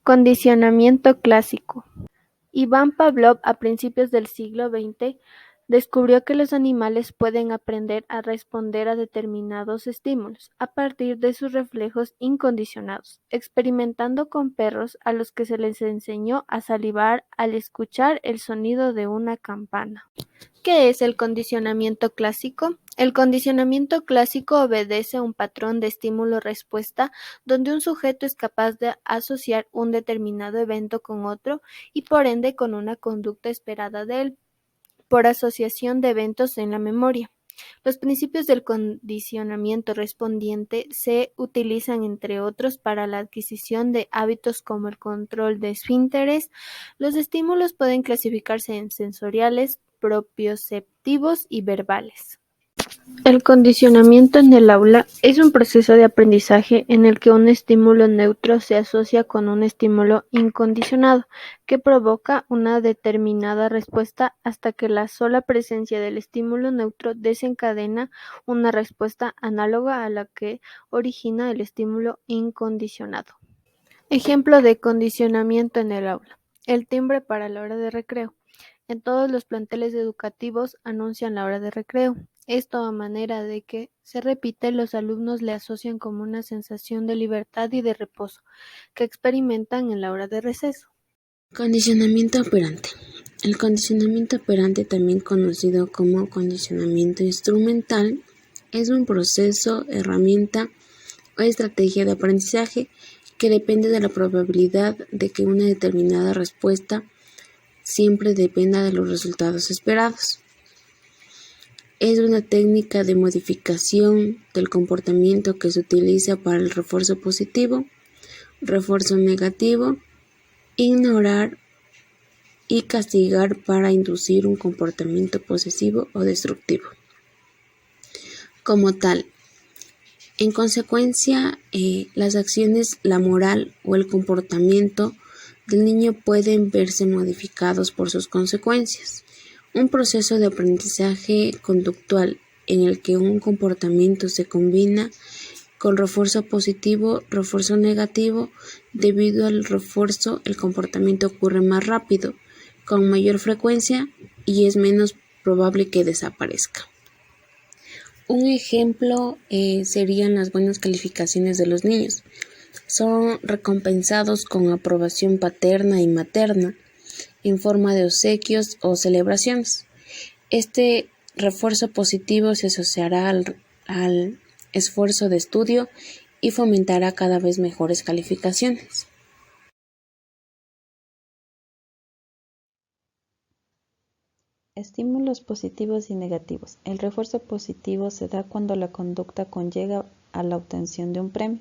Condicionamiento clásico. Iván Pavlov, a principios del siglo XX, descubrió que los animales pueden aprender a responder a determinados estímulos a partir de sus reflejos incondicionados, experimentando con perros a los que se les enseñó a salivar al escuchar el sonido de una campana. ¿Qué es el condicionamiento clásico? El condicionamiento clásico obedece a un patrón de estímulo-respuesta donde un sujeto es capaz de asociar un determinado evento con otro y por ende con una conducta esperada de él, por asociación de eventos en la memoria. Los principios del condicionamiento respondiente se utilizan, entre otros, para la adquisición de hábitos como el control de esfínteres. Los estímulos pueden clasificarse en sensoriales, propioceptivos y verbales. El condicionamiento en el aula es un proceso de aprendizaje en el que un estímulo neutro se asocia con un estímulo incondicionado, que provoca una determinada respuesta hasta que la sola presencia del estímulo neutro desencadena una respuesta análoga a la que origina el estímulo incondicionado. Ejemplo de condicionamiento en el aula: el timbre para la hora de recreo. En todos los planteles educativos anuncian la hora de recreo. Esto a manera de que se repite, los alumnos le asocian como una sensación de libertad y de reposo que experimentan en la hora de receso. Condicionamiento operante. El condicionamiento operante, también conocido como condicionamiento instrumental, es un proceso, herramienta o estrategia de aprendizaje que depende de la probabilidad de que una determinada respuesta siempre dependa de los resultados esperados. Es una técnica de modificación del comportamiento que se utiliza para el refuerzo positivo, refuerzo negativo, ignorar y castigar para inducir un comportamiento posesivo o destructivo. Como tal, en consecuencia, las acciones, la moral o el comportamiento del niño pueden verse modificados por sus consecuencias. Un proceso de aprendizaje conductual en el que un comportamiento se combina con refuerzo positivo, refuerzo negativo. Debido al refuerzo, el comportamiento ocurre más rápido, con mayor frecuencia y es menos probable que desaparezca. Un ejemplo serían las buenas calificaciones de los niños. Son recompensados con aprobación paterna y materna en forma de obsequios o celebraciones. Este refuerzo positivo se asociará al esfuerzo de estudio y fomentará cada vez mejores calificaciones. Estímulos positivos y negativos. El refuerzo positivo se da cuando la conducta conlleva a la obtención de un premio.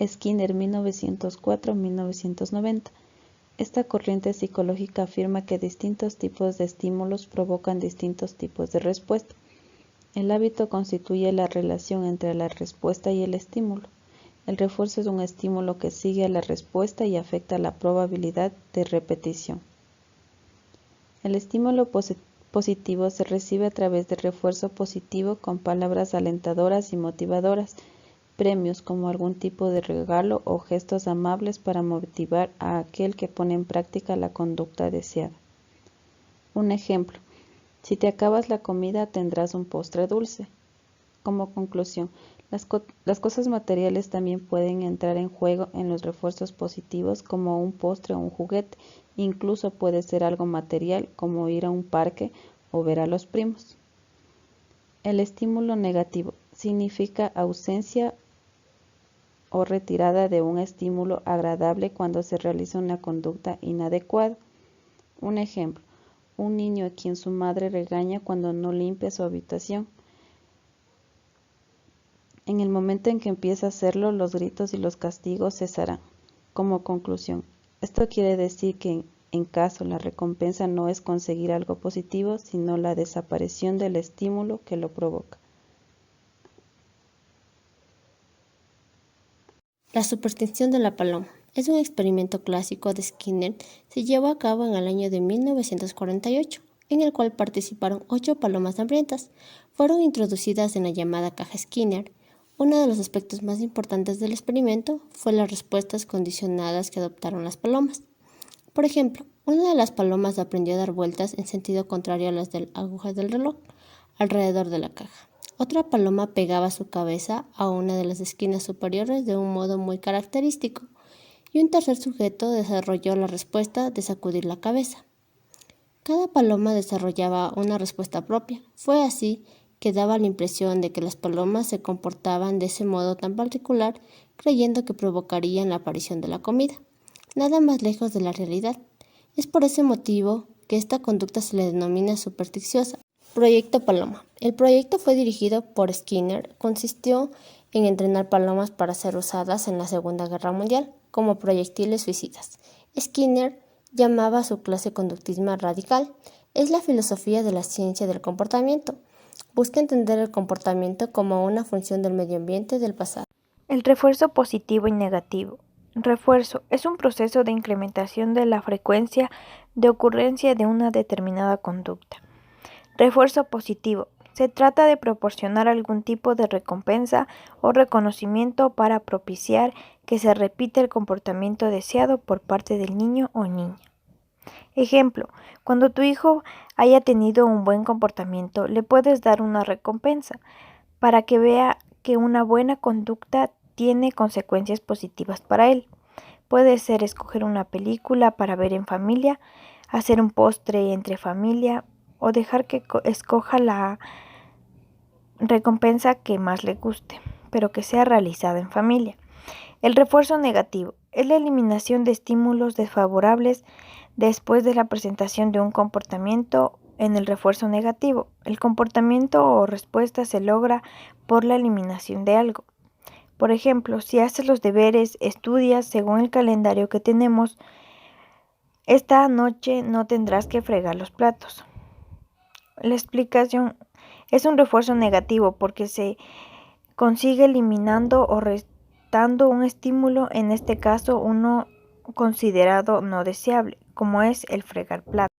Skinner, 1904-1990. Esta corriente psicológica afirma que distintos tipos de estímulos provocan distintos tipos de respuesta. El hábito constituye la relación entre la respuesta y el estímulo. El refuerzo es un estímulo que sigue a la respuesta y afecta la probabilidad de repetición. El estímulo positivo se recibe a través de refuerzo positivo con palabras alentadoras y motivadoras, premios como algún tipo de regalo o gestos amables para motivar a aquel que pone en práctica la conducta deseada. Un ejemplo: si te acabas la comida tendrás un postre dulce. Como conclusión, las cosas materiales también pueden entrar en juego en los refuerzos positivos, como un postre o un juguete. Incluso puede ser algo material, como ir a un parque o ver a los primos. El estímulo negativo significa ausencia o retirada de un estímulo agradable cuando se realiza una conducta inadecuada. Un ejemplo: un niño a quien su madre regaña cuando no limpia su habitación. En el momento en que empieza a hacerlo, los gritos y los castigos cesarán. Como conclusión, esto quiere decir que en caso la recompensa no es conseguir algo positivo, sino la desaparición del estímulo que lo provoca. La superstición de la paloma es un experimento clásico de Skinner. Se llevó a cabo en el año de 1948, en el cual participaron 8 palomas hambrientas. Fueron introducidas en la llamada caja Skinner, Uno de los aspectos más importantes del experimento fue las respuestas condicionadas que adoptaron las palomas. Por ejemplo, una de las palomas aprendió a dar vueltas en sentido contrario a las de las agujas del reloj alrededor de la caja. Otra paloma pegaba su cabeza a una de las esquinas superiores de un modo muy característico, y un tercer sujeto desarrolló la respuesta de sacudir la cabeza. Cada paloma desarrollaba una respuesta propia. Fue así que daba la impresión de que las palomas se comportaban de ese modo tan particular, creyendo que provocarían la aparición de la comida. Nada más lejos de la realidad. Es por ese motivo que esta conducta se le denomina supersticiosa. Proyecto Paloma. El proyecto fue dirigido por Skinner. Consistió en entrenar palomas para ser usadas en la Segunda Guerra Mundial como proyectiles suicidas. Skinner llamaba a su clase conductismo radical. Es la filosofía de la ciencia del comportamiento. Busca entender el comportamiento como una función del medio ambiente del pasado. El refuerzo positivo y negativo. Refuerzo es un proceso de incrementación de la frecuencia de ocurrencia de una determinada conducta. Refuerzo positivo. Se trata de proporcionar algún tipo de recompensa o reconocimiento para propiciar que se repita el comportamiento deseado por parte del niño o niña. Ejemplo, cuando tu hijo haya tenido un buen comportamiento, le puedes dar una recompensa para que vea que una buena conducta tiene consecuencias positivas para él. Puede ser escoger una película para ver en familia, hacer un postre entre familia o dejar que escoja la recompensa que más le guste, pero que sea realizada en familia. El refuerzo negativo es la eliminación de estímulos desfavorables después de la presentación de un comportamiento. En el refuerzo negativo, el comportamiento o respuesta se logra por la eliminación de algo. Por ejemplo, si haces los deberes, estudias según el calendario que tenemos, esta noche no tendrás que fregar los platos. La explicación es un refuerzo negativo porque se consigue eliminando o restando un estímulo, en este caso uno considerado no deseable, como es el fregar platos.